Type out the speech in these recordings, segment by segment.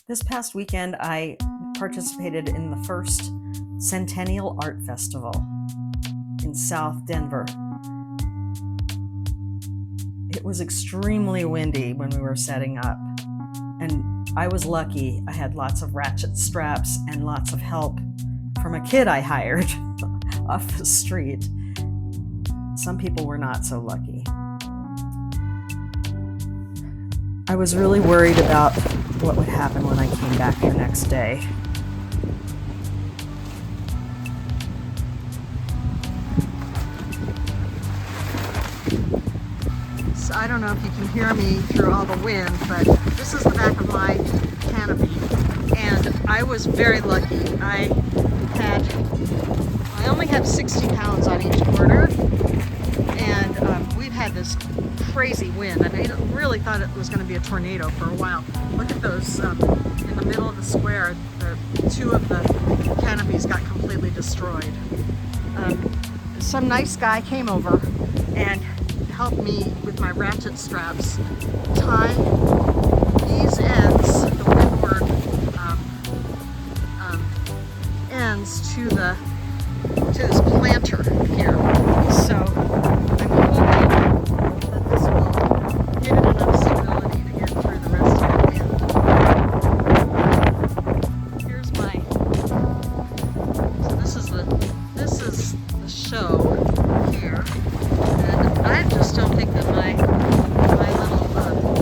This past weekend, I participated in the first Centennial Art Festival in South Denver. It was extremely windy when we were setting up, and I was lucky. I had lots of ratchet straps and lots of help from a kid I hired off the street. Some people were not so lucky. I was really worried about what would happen when I came back the next day. So I don't know if you can hear me through all the wind, but this is the back of my canopy, and I was very lucky. I only had 60 pounds on each quarter, and we've had this crazy wind. I really thought it was going to be a tornado for a while. Look at those in the middle of the square. Two of the canopies got completely destroyed. Some nice guy came over and helped me with my ratchet straps tie these ends, the windward ends, to this planter here. So I'm hoping that this will give it enough stability to get through the rest of the wind. Here's so this is the show here, and I just don't think that my little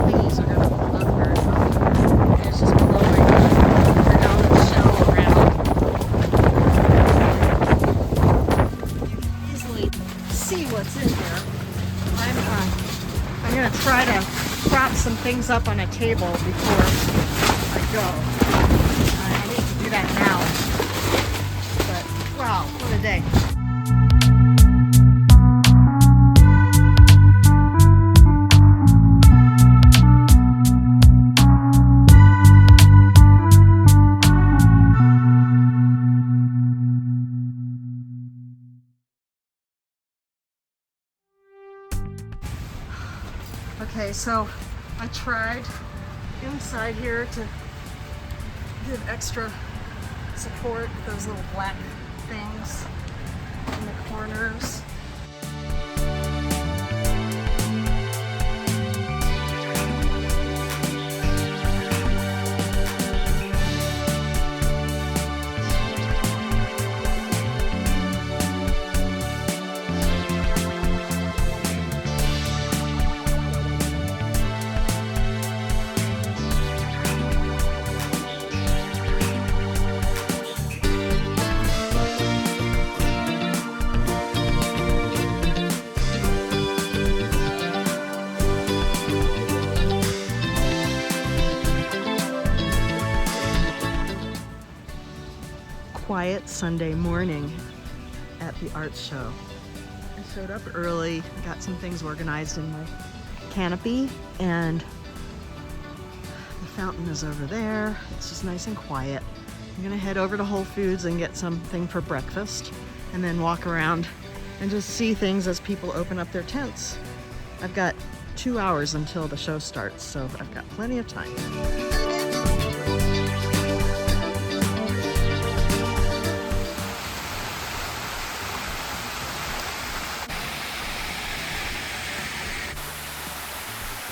thingies are going to hold up very well. It's just blowing the Allen shell around. You can easily see what's in here. I'm going to try to prop some things up on a table before I go. I need to do that now. But wow, what a day. Okay, so I tried inside here to give extra support with those little black things in the corners. Quiet Sunday morning at the art show. I showed up early, got some things organized in my canopy, and the fountain is over there. It's just nice and quiet. I'm gonna head over to Whole Foods and get something for breakfast, and then walk around and just see things as people open up their tents. I've got 2 hours until the show starts, so I've got plenty of time.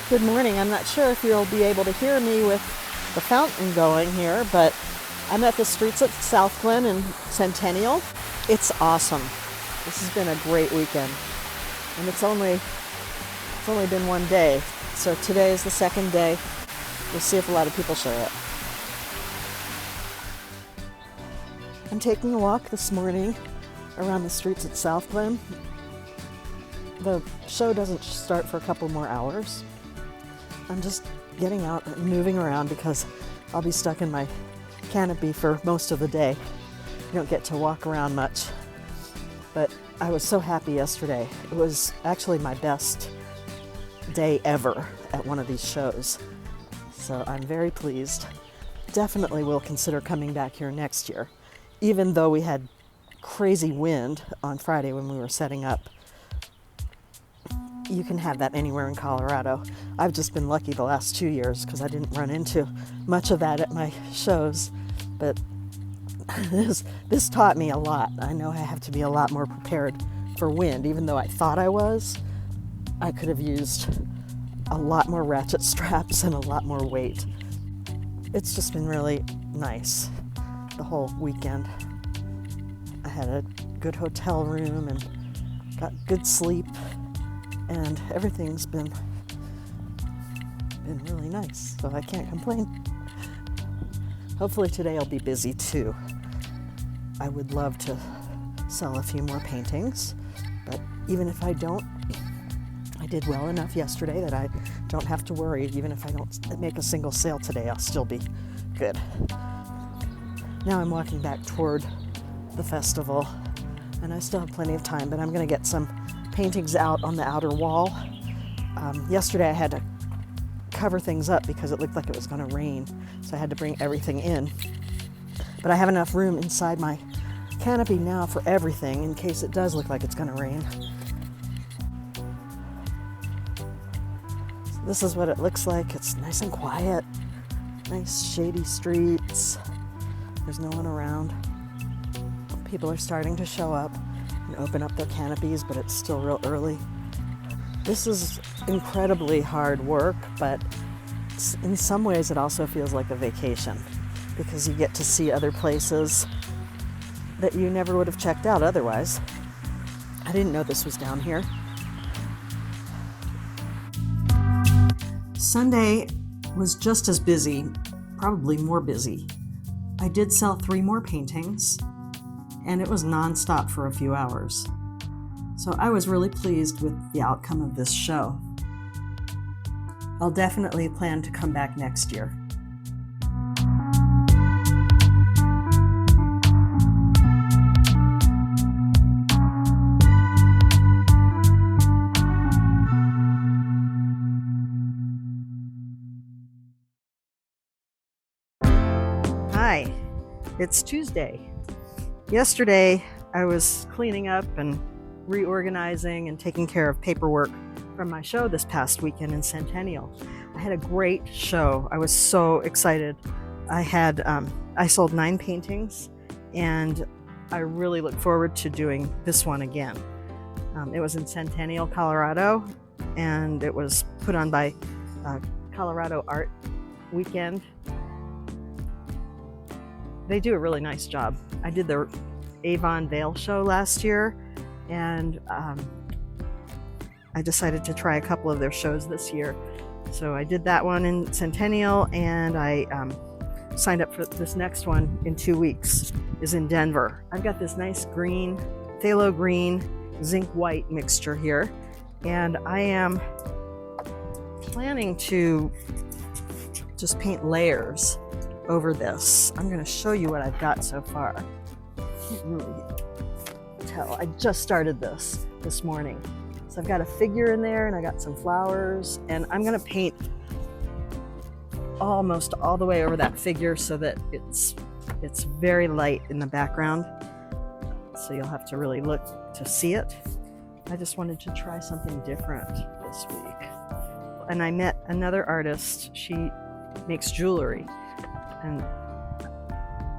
Good morning. I'm not sure if you'll be able to hear me with the fountain going here, but I'm at the streets at South Glen and Centennial. It's awesome. This has been a great weekend, and it's only been one day, so today is the second day. We'll see if a lot of people show up. I'm taking a walk this morning around the streets at South Glen. The show doesn't start for a couple more hours. I'm just getting out and moving around because I'll be stuck in my canopy for most of the day. You don't get to walk around much, but I was so happy yesterday. It was actually my best day ever at one of these shows, so I'm very pleased. Definitely will consider coming back here next year, even though we had crazy wind on Friday when we were setting up. you can have that anywhere in Colorado. I've just been lucky the last 2 years because I didn't run into much of that at my shows. But this taught me a lot. I know I have to be a lot more prepared for wind. Even though I thought I was, I could have used a lot more ratchet straps and a lot more weight. It's just been really nice the whole weekend. I had a good hotel room and got good sleep, and everything's been really nice, so I can't complain. Hopefully today I'll be busy too. I would love to sell a few more paintings, but even if I don't, I did well enough yesterday that I don't have to worry. Even if I don't make a single sale today, I'll still be good. Now I'm walking back toward the festival, and I still have plenty of time, but I'm going to get some paintings out on the outer wall. Yesterday I had to cover things up because it looked like it was going to rain, so I had to bring everything in. But I have enough room inside my canopy now for everything in case it does look like it's going to rain. So this is what it looks like. It's nice and quiet, nice shady streets. There's no one around. People are starting to show up and open up their canopies, but it's still real early. This is incredibly hard work, but in some ways it also feels like a vacation because you get to see other places that you never would have checked out otherwise. I didn't know this was down here. Sunday was just as busy, probably more busy. I did sell 3 more paintings, and it was nonstop for a few hours. So I was really pleased with the outcome of this show. I'll definitely plan to come back next year. Hi, it's Tuesday. Yesterday, I was cleaning up and reorganizing and taking care of paperwork from my show this past weekend in Centennial. I had a great show. I was so excited. I sold 9 paintings, and I really look forward to doing this one again. It was in Centennial, Colorado, and it was put on by Colorado Art Weekend. They do a really nice job. I did the Avon Vale show last year, and I decided to try a couple of their shows this year. So I did that one in Centennial, and I signed up for this next one in 2 weeks, is in Denver. I've got this nice green, phthalo green, zinc white mixture here, and I am planning to just paint layers over this. I'm going to show you what I've got so far. Can't really tell. I just started this morning. So I've got a figure in there, and I got some flowers, and I'm going to paint almost all the way over that figure so that it's very light in the background. So you'll have to really look to see it. I just wanted to try something different this week. And I met another artist. She makes jewelry, and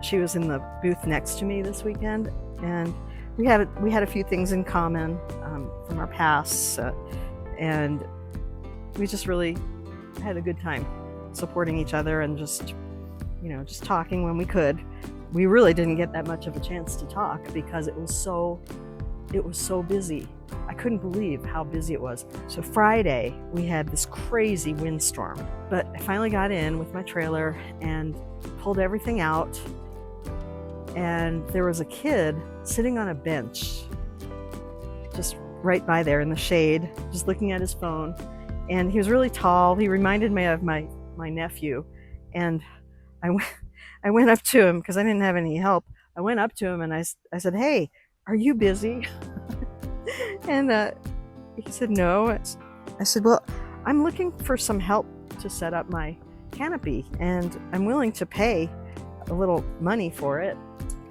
she was in the booth next to me this weekend, and we had a few things in common from our pasts, and we just really had a good time supporting each other and just talking when we could. We really didn't get that much of a chance to talk because it was so busy. I couldn't believe how busy it was. So Friday we had this crazy windstorm, but I finally got in with my trailer and pulled everything out, and there was a kid sitting on a bench just right by there in the shade, just looking at his phone, and he was really tall. He reminded me of my nephew, and I went up to him because I didn't have any help. I went up to him and I said, "Hey, are you busy?" And he said, "No." I said, "Well, I'm looking for some help to set up my canopy, and I'm willing to pay a little money for it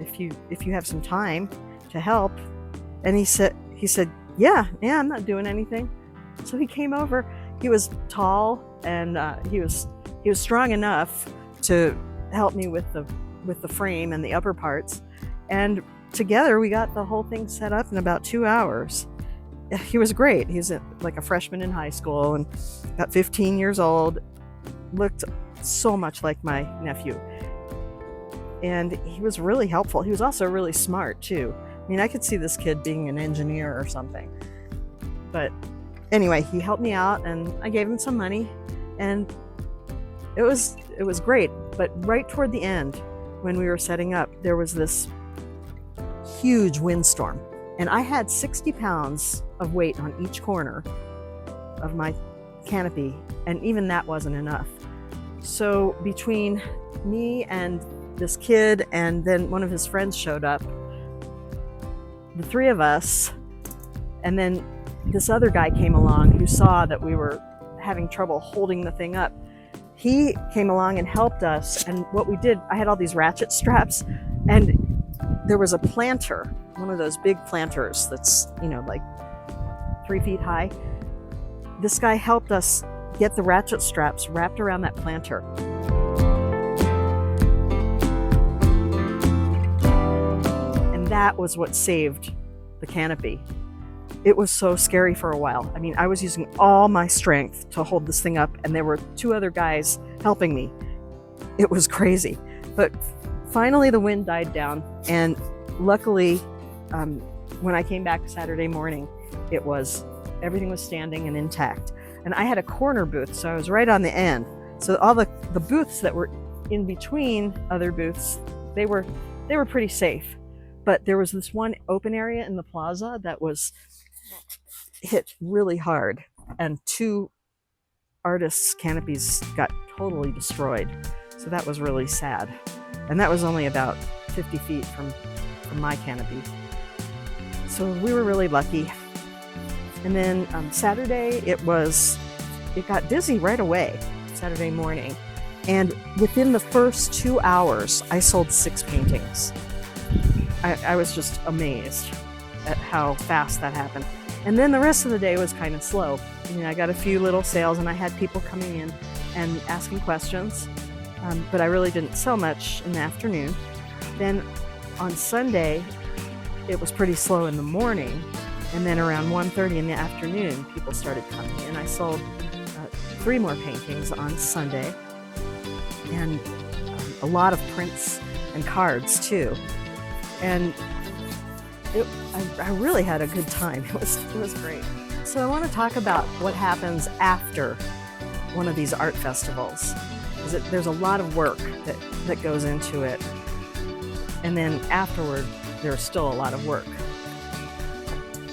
if you have some time to help." And he said, "Yeah, I'm not doing anything." So he came over. He was tall, and he was strong enough to help me with the frame and the upper parts. And together we got the whole thing set up in about 2 hours. He was great. He's like a freshman in high school and about 15 years old, looked so much like my nephew. And he was really helpful. He was also really smart too. I mean, I could see this kid being an engineer or something. But anyway, he helped me out and I gave him some money, and it was great. But right toward the end, when we were setting up, there was this huge windstorm. And I had 60 pounds of weight on each corner of my canopy, and even that wasn't enough. So between me and this kid, and then one of his friends showed up, the three of us, and then this other guy came along who saw that we were having trouble holding the thing up. He came along and helped us, and what we did, I had all these ratchet straps, and there was a planter, one of those big planters that's, like 3 feet high. This guy helped us get the ratchet straps wrapped around that planter. And that was what saved the canopy. It was so scary for a while. I mean, I was using all my strength to hold this thing up, and there were 2 other guys helping me. It was crazy. But finally the wind died down, and luckily, when I came back Saturday morning, everything was standing and intact. And I had a corner booth, so I was right on the end. So all the booths that were in between other booths, they were pretty safe. But there was this one open area in the plaza that was hit really hard, and 2 artists' canopies got totally destroyed. So that was really sad. And that was only about 50 feet from my canopy. So we were really lucky. And then Saturday, it got busy right away, Saturday morning. And within the first 2 hours, I sold 6 paintings. I was just amazed at how fast that happened. And then the rest of the day was kind of slow. I mean, I got a few little sales, and I had people coming in and asking questions, but I really didn't sell much in the afternoon. Then on Sunday, it was pretty slow in the morning, and then around 1:30 in the afternoon, people started coming in. I sold 3 more paintings on Sunday, and a lot of prints and cards too. And I really had a good time. It was great. So I want to talk about what happens after one of these art festivals. There's a lot of work that goes into it. And then afterward, there's still a lot of work.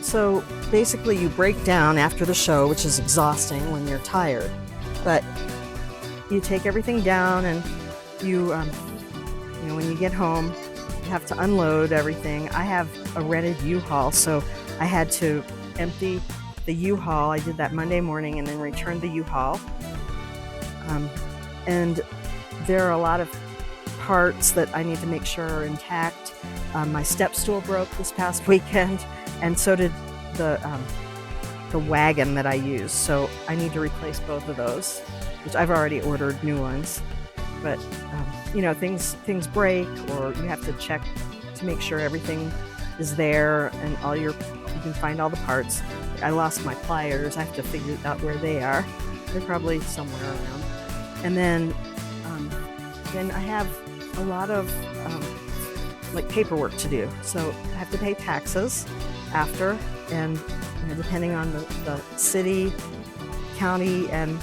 So basically you break down after the show, which is exhausting when you're tired. But you take everything down, and when you get home, you have to unload everything. I have a rented U-Haul, so I had to empty the U-Haul. I did that Monday morning and then returned the U-Haul. And there are a lot of parts that I need to make sure are intact. My step stool broke this past weekend, and so did the wagon that I use. So I need to replace both of those, which I've already ordered new ones. But things break, or you have to check to make sure everything is there and you can find all the parts. I lost my pliers. I have to figure out where they are. They're probably somewhere around. And then I have a lot of paperwork to do. So I have to pay taxes after, and depending on the city, county, and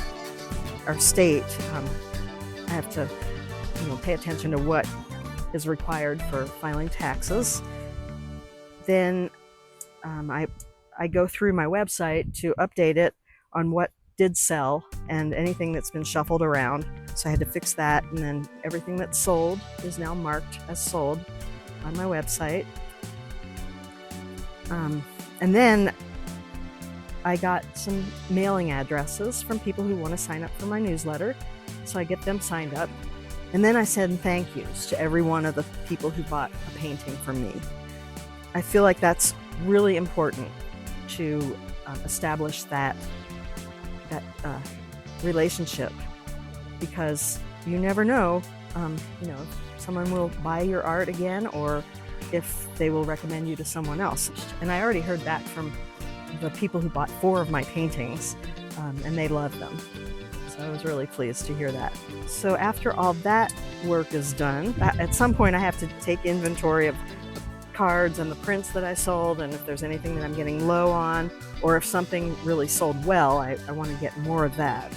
our state, I have to pay attention to what is required for filing taxes. Then I go through my website to update it on what did sell and anything that's been shuffled around. So I had to fix that, and then everything that's sold is now marked as sold on my website. And then I got some mailing addresses from people who want to sign up for my newsletter. So I get them signed up. And then I send thank yous to every one of the people who bought a painting from me. I feel like that's really important to establish that relationship, because you never know, if someone will buy your art again or if they will recommend you to someone else. And I already heard that from the people who bought 4 of my paintings, and they loved them. So I was really pleased to hear that. So after all that work is done, at some point I have to take inventory of the cards and the prints that I sold, and if there's anything that I'm getting low on, or if something really sold well, I want to get more of that.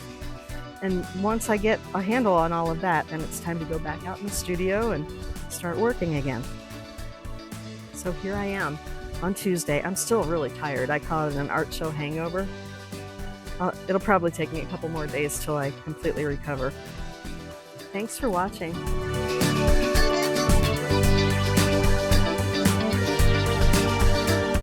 And once I get a handle on all of that, then it's time to go back out in the studio and start working again. So here I am on Tuesday. I'm still really tired. I call it an art show hangover. It'll probably take me a couple more days till I completely recover. Thanks for watching.